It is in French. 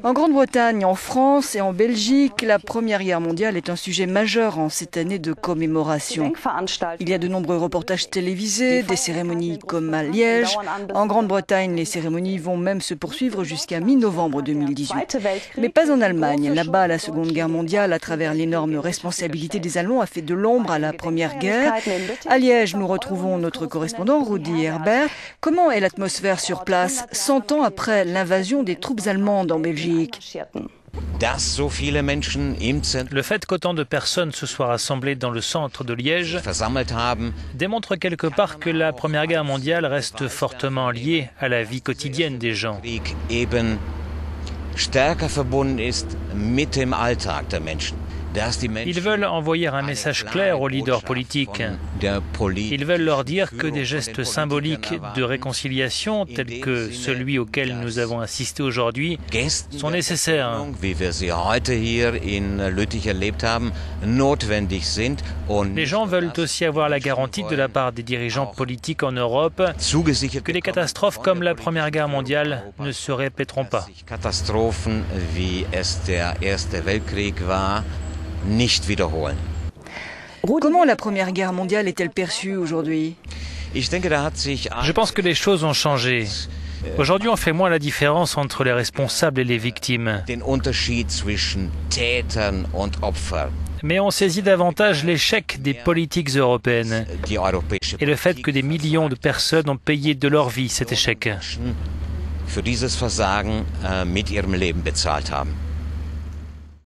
En Grande-Bretagne, en France et en Belgique, la Première Guerre mondiale est un sujet majeur en cette année de commémoration. Il y a de nombreux reportages télévisés, des cérémonies comme à Liège. En Grande-Bretagne, les cérémonies vont même se poursuivre jusqu'à mi-novembre 2018. Mais pas en Allemagne. Là-bas, la Seconde Guerre mondiale, à travers l'énorme responsabilité des Allemands, a fait de l'ombre à la Première Guerre. À Liège, nous retrouvons notre correspondant Rudi Herbert. Comment est l'atmosphère sur place, 100 ans après l'invasion des troupes allemandes en Belgique? Le fait qu'autant de personnes se soient rassemblées dans le centre de Liège démontre quelque part que la Première Guerre mondiale reste fortement liée à la vie quotidienne des gens. Ils veulent envoyer un message clair aux leaders politiques. Ils veulent leur dire que des gestes symboliques de réconciliation, tels que celui auquel nous avons assisté aujourd'hui, sont nécessaires. Les gens veulent aussi avoir la garantie de la part des dirigeants politiques en Europe que des catastrophes comme la Première Guerre mondiale ne se répéteront pas. Comment la Première Guerre mondiale est-elle perçue aujourd'hui? Je pense que les choses ont changé. Aujourd'hui, on fait moins la différence entre les responsables et les victimes. Mais on saisit davantage l'échec des politiques européennes et le fait que des millions de personnes ont payé de leur vie cet échec.